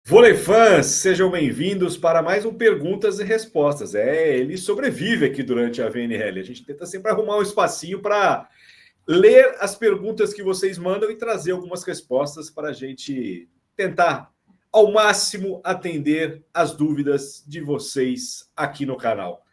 Vôlei fãs, sejam bem-vindos para mais um Perguntas e Respostas. Ele sobrevive aqui durante a VNL. A gente tenta sempre arrumar um espacinho para ler as perguntas que vocês mandam e trazer algumas respostas para a gente tentar, ao máximo, atender as dúvidas de vocês aqui no canal.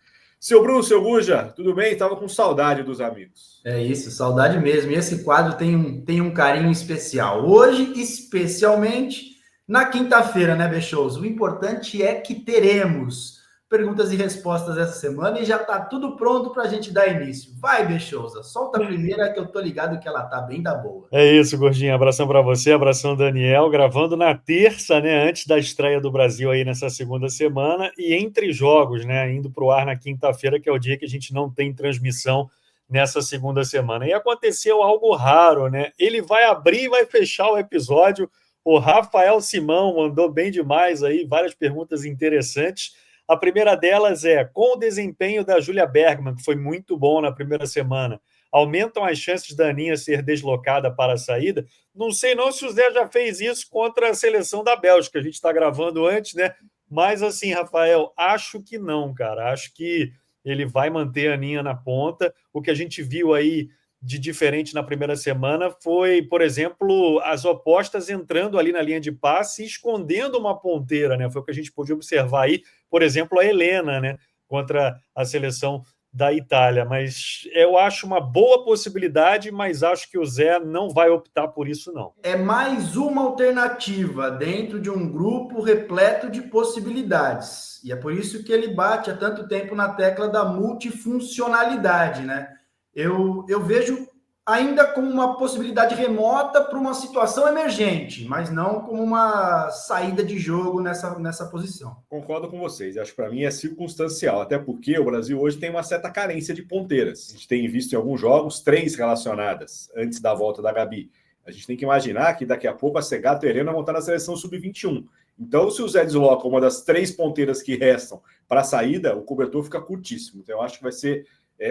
Seu Bruno, seu Guja, tudo bem? Estava com saudade dos amigos. É isso, saudade mesmo. E esse quadro tem um carinho especial. Hoje, especialmente, na quinta-feira, né, Bechous? O importante é que teremos perguntas e respostas essa semana e já tá tudo pronto para a gente dar início. Vai, Bechousa, solta a primeira que eu tô ligado que ela tá bem da boa. É isso, Gordinho. Abração para você, abração, Daniel. Gravando na terça, né, antes da estreia do Brasil aí nessa segunda semana e entre jogos, né, indo para o ar na quinta-feira, que é o dia que a gente não tem transmissão nessa segunda semana. E aconteceu algo raro, né? Ele vai abrir e vai fechar o episódio. O Rafael Simão mandou bem demais aí, várias perguntas interessantes. A primeira delas é: com o desempenho da Júlia Bergman, que foi muito bom na primeira semana, aumentam as chances da Aninha ser deslocada para a saída? Não sei não se o Zé já fez isso contra a seleção da Bélgica. A gente está gravando antes, né? Mas assim, Rafael, acho que não, cara. Acho que ele vai manter a Aninha na ponta. O que a gente viu aí de diferente na primeira semana foi, por exemplo, as opostas entrando ali na linha de passe e escondendo uma ponteira, né? Foi o que a gente pôde observar aí, por exemplo, a Helena, né? Contra a seleção da Itália. Mas eu acho uma boa possibilidade, mas acho que o Zé não vai optar por isso, não. É mais uma alternativa dentro de um grupo repleto de possibilidades. E é por isso que ele bate há tanto tempo na tecla da multifuncionalidade, né? Eu vejo ainda como uma possibilidade remota para uma situação emergente, mas não como uma saída de jogo nessa posição. Concordo com vocês. Acho que para mim é circunstancial, até porque o Brasil hoje tem uma certa carência de ponteiras. A gente tem visto em alguns jogos 3 relacionadas antes da volta da Gabi. A gente tem que imaginar que daqui a pouco a Segato e a Helena vão estar na seleção sub-21. Então, se o Zé desloca uma das 3 ponteiras que restam para a saída, o cobertor fica curtíssimo. Então, eu acho que vai ser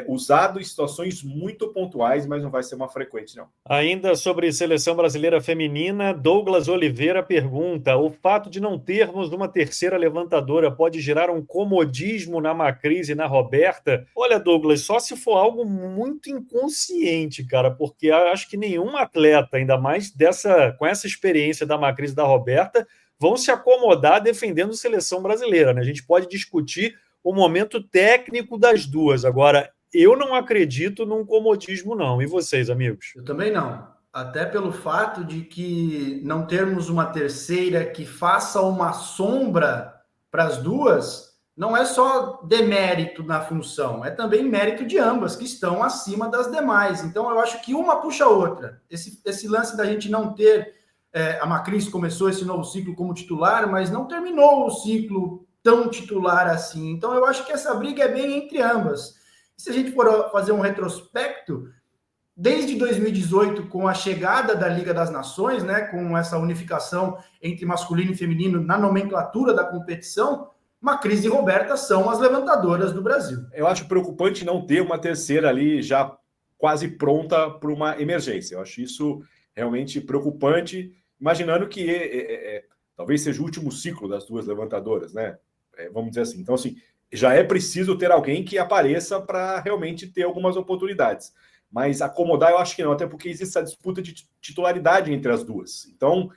usado em situações muito pontuais, mas não vai ser uma frequente, não. Ainda sobre seleção brasileira feminina, Douglas Oliveira pergunta: o fato de não termos uma terceira levantadora pode gerar um comodismo na Macris e na Roberta? Olha, Douglas, só se for algo muito inconsciente, cara, porque acho que nenhum atleta, ainda mais com essa experiência da Macris e da Roberta, vão se acomodar defendendo seleção brasileira, né? A gente pode discutir o momento técnico das duas. Agora, eu não acredito num comodismo, não. E vocês, amigos? Eu também não. Até pelo fato de que não termos uma terceira que faça uma sombra para as duas, não é só demérito na função, é também mérito de ambas, que estão acima das demais. Então, eu acho que uma puxa a outra. Esse lance da gente não ter... a Macris começou esse novo ciclo como titular, mas não terminou o ciclo tão titular assim. Então, eu acho que essa briga é bem entre ambas. Se a gente for fazer um retrospecto, desde 2018, com a chegada da Liga das Nações, né, com essa unificação entre masculino e feminino na nomenclatura da competição, Macris e Roberta são as levantadoras do Brasil. Eu acho preocupante não ter uma terceira ali já quase pronta para uma emergência. Eu acho isso realmente preocupante, imaginando que talvez seja o último ciclo das duas levantadoras, né? Vamos dizer assim. Então, assim, já é preciso ter alguém que apareça para realmente ter algumas oportunidades. Mas acomodar eu acho que não, até porque existe essa disputa de titularidade entre as duas. Então,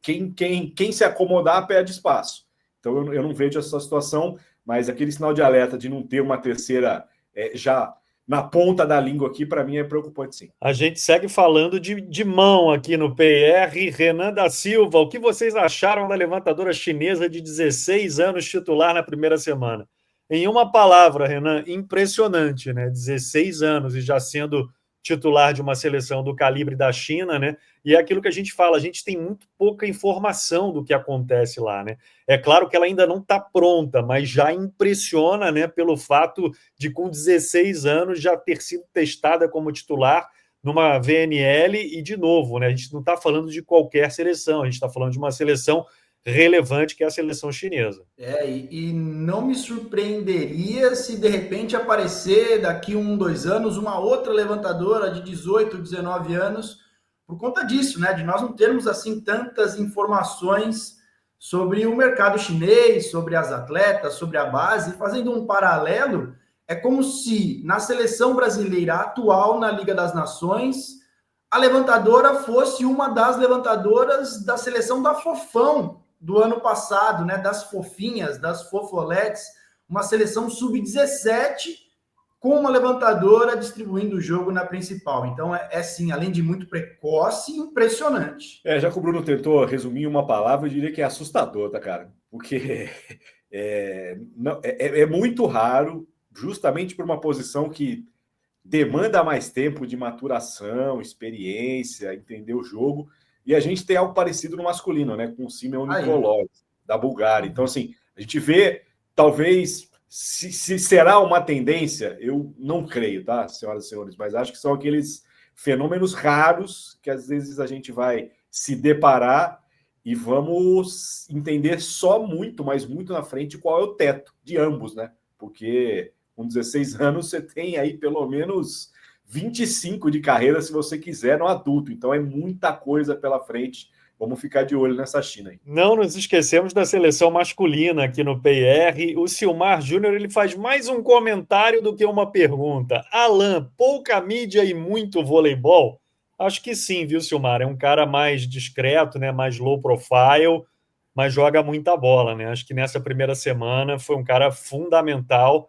quem se acomodar perde espaço. Então, eu não vejo essa situação, mas aquele sinal de alerta de não ter uma terceira já na ponta da língua aqui, para mim é preocupante, sim. A gente segue falando de mão aqui no PR. Renan da Silva, o que vocês acharam da levantadora chinesa de 16 anos titular na primeira semana? Em uma palavra, Renan, impressionante, né? 16 anos e já sendo titular de uma seleção do calibre da China, né? E é aquilo que a gente fala, a gente tem muito pouca informação do que acontece lá, né? É claro que ela ainda não está pronta, mas já impressiona, né, pelo fato de, com 16 anos, já ter sido testada como titular numa VNL e, de novo, né? A gente não está falando de qualquer seleção, a gente está falando de uma seleção relevante, que é a seleção chinesa. E não me surpreenderia se de repente aparecer daqui 2 anos uma outra levantadora de 18, 19 anos, por conta disso, né? De nós não termos assim tantas informações sobre o mercado chinês, sobre as atletas, sobre a base, fazendo um paralelo, é como se na seleção brasileira atual, na Liga das Nações, a levantadora fosse uma das levantadoras da seleção da Fofão do ano passado, né? Das fofinhas, das fofoletes, uma seleção sub-17 com uma levantadora distribuindo o jogo na principal. Então, sim, além de muito precoce, impressionante. Já que o Bruno tentou resumir em uma palavra, eu diria que é assustador, tá, cara? Porque é muito raro, justamente por uma posição que demanda mais tempo de maturação, experiência, entender o jogo. E a gente tem algo parecido no masculino, né? Com o Simeon Nikolov, da Bulgária. Então, assim, a gente vê, talvez, se será uma tendência, eu não creio, tá, senhoras e senhores, mas acho que são aqueles fenômenos raros que às vezes a gente vai se deparar e vamos entender só muito, mas muito na frente, qual é o teto de ambos, né? Porque com 16 anos você tem aí pelo menos 25 de carreira, se você quiser, no adulto. Então é muita coisa pela frente. Vamos ficar de olho nessa China aí. Não nos esquecemos da seleção masculina aqui no PR. O Silmar Júnior, ele faz mais um comentário do que uma pergunta. Alan, pouca mídia e muito voleibol? Acho que sim, viu, Silmar? É um cara mais discreto, né? Mais low profile, mas joga muita bola, né? Acho que nessa primeira semana foi um cara fundamental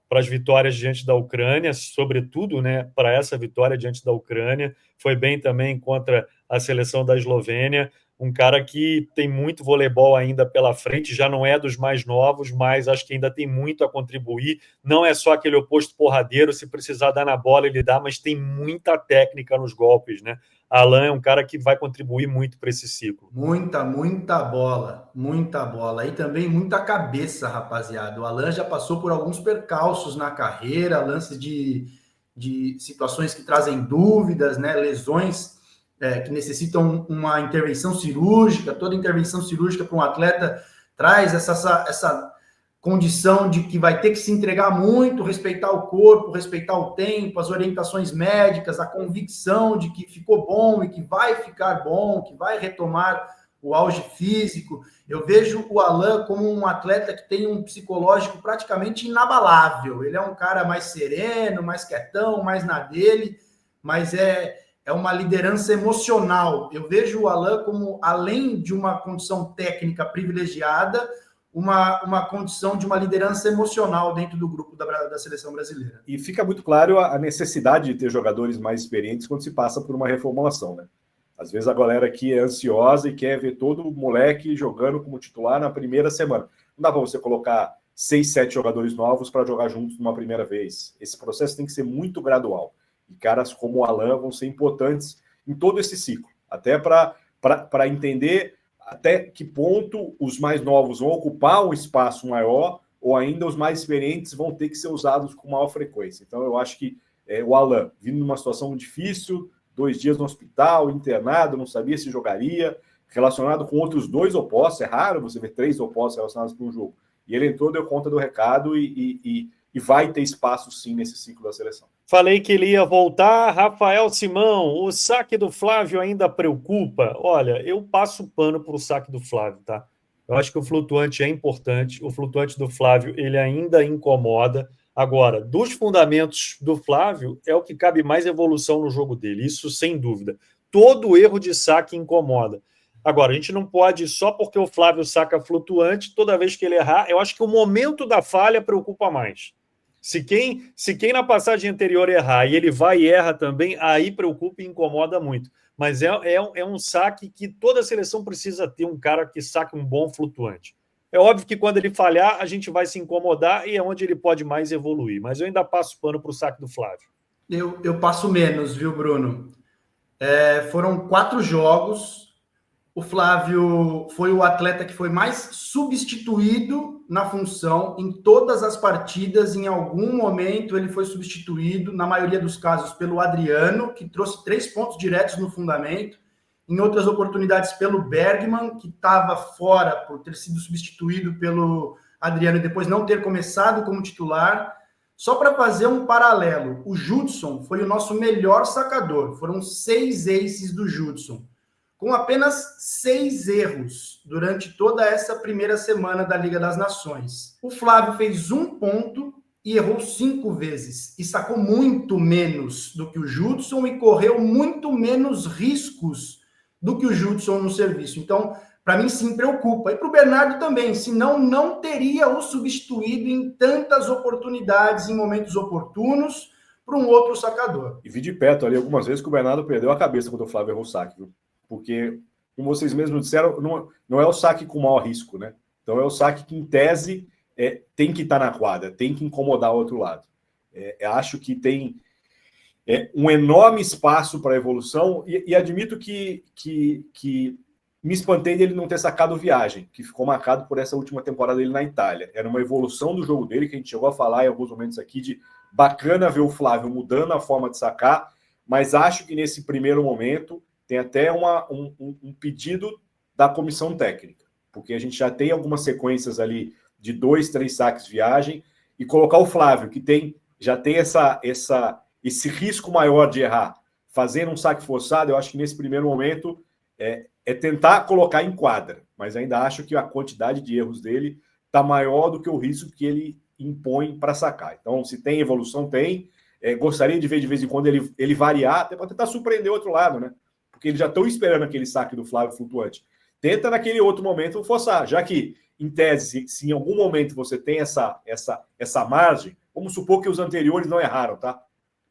para as vitórias diante da Ucrânia, sobretudo, né, para essa vitória diante da Ucrânia. Foi bem também contra a seleção da Eslovênia, um cara que tem muito voleibol ainda pela frente, já não é dos mais novos, mas acho que ainda tem muito a contribuir. Não é só aquele oposto porradeiro, se precisar dar na bola ele dá, mas tem muita técnica nos golpes, né? Alan é um cara que vai contribuir muito para esse ciclo. Muita bola, muita bola. E também muita cabeça, rapaziada. O Alan já passou por alguns percalços na carreira, lances de situações que trazem dúvidas, né? Lesões que necessitam uma intervenção cirúrgica. Toda intervenção cirúrgica para um atleta traz essa condição de que vai ter que se entregar muito, respeitar o corpo, respeitar o tempo, as orientações médicas, a convicção de que ficou bom e que vai ficar bom, que vai retomar o auge físico. Eu vejo o Alan como um atleta que tem um psicológico praticamente inabalável. Ele é um cara mais sereno, mais quietão, mais na dele, mas é uma liderança emocional. Eu vejo o Alan como, além de uma condição técnica privilegiada, uma condição de uma liderança emocional dentro do grupo da seleção brasileira. E fica muito claro a necessidade de ter jogadores mais experientes quando se passa por uma reformulação, né? Às vezes a galera aqui é ansiosa e quer ver todo o moleque jogando como titular na primeira semana. Não dá para você colocar 6, 7 jogadores novos para jogar juntos numa primeira vez. Esse processo tem que ser muito gradual. E caras como o Alan vão ser importantes em todo esse ciclo, até para entender até que ponto os mais novos vão ocupar um espaço maior ou ainda os mais experientes vão ter que ser usados com maior frequência. Então, eu acho que o Alan, vindo numa situação difícil, 2 dias no hospital, internado, não sabia se jogaria, relacionado com outros 2 opostos, é raro você ver 3 opostos relacionados para um jogo. E ele entrou, deu conta do recado e vai ter espaço, sim, nesse ciclo da seleção. Falei que ele ia voltar. Rafael Simão, o saque do Flávio ainda preocupa? Olha, eu passo pano para o saque do Flávio, tá? Eu acho que o flutuante é importante. O flutuante do Flávio, ele ainda incomoda. Agora, dos fundamentos do Flávio, é o que cabe mais evolução no jogo dele. Isso sem dúvida. Todo erro de saque incomoda. Agora, a gente não pode, só porque o Flávio saca flutuante, toda vez que ele errar, eu acho que o momento da falha preocupa mais. Se quem na passagem anterior errar e ele vai e erra também, aí preocupa e incomoda muito. Mas é um saque que toda seleção precisa ter um cara que saque um bom flutuante. É óbvio que quando ele falhar, a gente vai se incomodar e é onde ele pode mais evoluir. Mas eu ainda passo pano para o saque do Flávio. Eu passo menos, viu, Bruno? Foram 4 jogos. O Flávio foi o atleta que foi mais substituído na função em todas as partidas. Em algum momento ele foi substituído, na maioria dos casos, pelo Adriano, que trouxe 3 pontos diretos no fundamento. Em outras oportunidades, pelo Bergman, que estava fora por ter sido substituído pelo Adriano e depois não ter começado como titular. Só para fazer um paralelo, o Judson foi o nosso melhor sacador. Foram 6 aces do Judson. com apenas 6 erros durante toda essa primeira semana da Liga das Nações. O Flávio fez 1 ponto e errou 5 vezes, e sacou muito menos do que o Judson e correu muito menos riscos do que o Judson no serviço. Então, para mim, sim, preocupa. E para o Bernardo também, senão não teria o substituído em tantas oportunidades, em momentos oportunos, para um outro sacador. E vi de perto ali algumas vezes que o Bernardo perdeu a cabeça quando o Flávio errou o saque, viu? Porque, como vocês mesmos disseram, não é o saque com maior risco, né? Então é o saque que, em tese, tem que estar na quadra, tem que incomodar o outro lado. Acho que tem um enorme espaço para evolução e admito que me espantei dele não ter sacado Viagem, que ficou marcado por essa última temporada dele na Itália. Era uma evolução do jogo dele, que a gente chegou a falar em alguns momentos aqui, de bacana ver o Flávio mudando a forma de sacar, mas acho que nesse primeiro momento tem até um pedido da comissão técnica, porque a gente já tem algumas sequências ali de 2, 3 saques Viagem, e colocar o Flávio, que já tem esse risco maior de errar, fazendo um saque forçado, eu acho que nesse primeiro momento é tentar colocar em quadra, mas ainda acho que a quantidade de erros dele está maior do que o risco que ele impõe para sacar. Então, se tem evolução, tem. Gostaria de ver de vez em quando ele variar, até para tentar surpreender o outro lado, né? Porque eles já estão esperando aquele saque do Flávio flutuante. Tenta naquele outro momento forçar, já que, em tese, se em algum momento você tem essa margem, vamos supor que os anteriores não erraram, tá?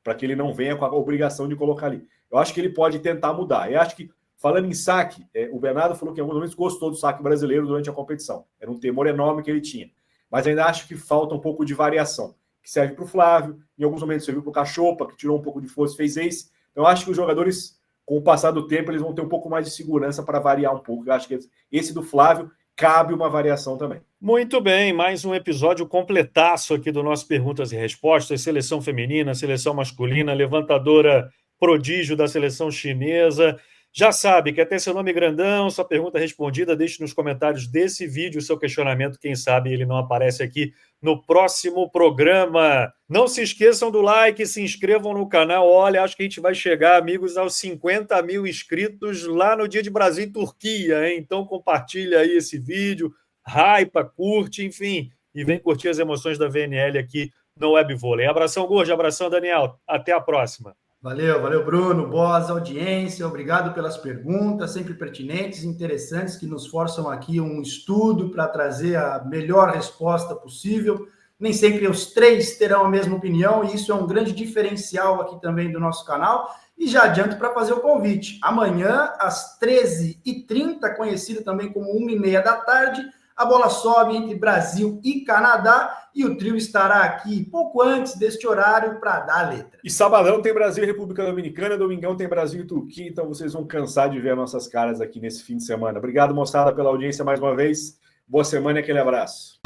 Para que ele não venha com a obrigação de colocar ali. Eu acho que ele pode tentar mudar. Eu acho que, falando em saque, o Bernardo falou que em alguns momentos gostou do saque brasileiro durante a competição. Era um temor enorme que ele tinha. Mas ainda acho que falta um pouco de variação, que serve para o Flávio, em alguns momentos serviu para o Cachopa, que tirou um pouco de força e fez ace. Então, eu acho que os jogadores, com o passar do tempo, eles vão ter um pouco mais de segurança para variar um pouco. Eu acho que esse do Flávio cabe uma variação também. Muito bem, mais um episódio completaço aqui do nosso Perguntas e Respostas, seleção feminina, seleção masculina, levantadora prodígio da seleção chinesa. Já sabe, quer ter seu nome grandão, sua pergunta respondida, deixe nos comentários desse vídeo o seu questionamento, quem sabe ele não aparece aqui no próximo programa. Não se esqueçam do like, se inscrevam no canal. Olha, acho que a gente vai chegar, amigos, aos 50 mil inscritos lá no Dia de Brasil e Turquia, hein? Então compartilha aí esse vídeo, hypa, curte, enfim, e vem curtir as emoções da VNL aqui no Web Vôlei. Abração, Gorge, abração, Daniel. Até a próxima. Valeu, Bruno, boas audiência, obrigado pelas perguntas, sempre pertinentes, interessantes, que nos forçam aqui um estudo para trazer a melhor resposta possível. Nem sempre os 3 terão a mesma opinião, e isso é um grande diferencial aqui também do nosso canal. E já adianto para fazer o convite. Amanhã, às 13h30, conhecido também como 1h30 da tarde, a bola sobe entre Brasil e Canadá e o trio estará aqui pouco antes deste horário para dar a letra. E sabadão tem Brasil e República Dominicana, domingão tem Brasil e Turquia, então vocês vão cansar de ver nossas caras aqui nesse fim de semana. Obrigado, moçada, pela audiência mais uma vez. Boa semana e aquele abraço.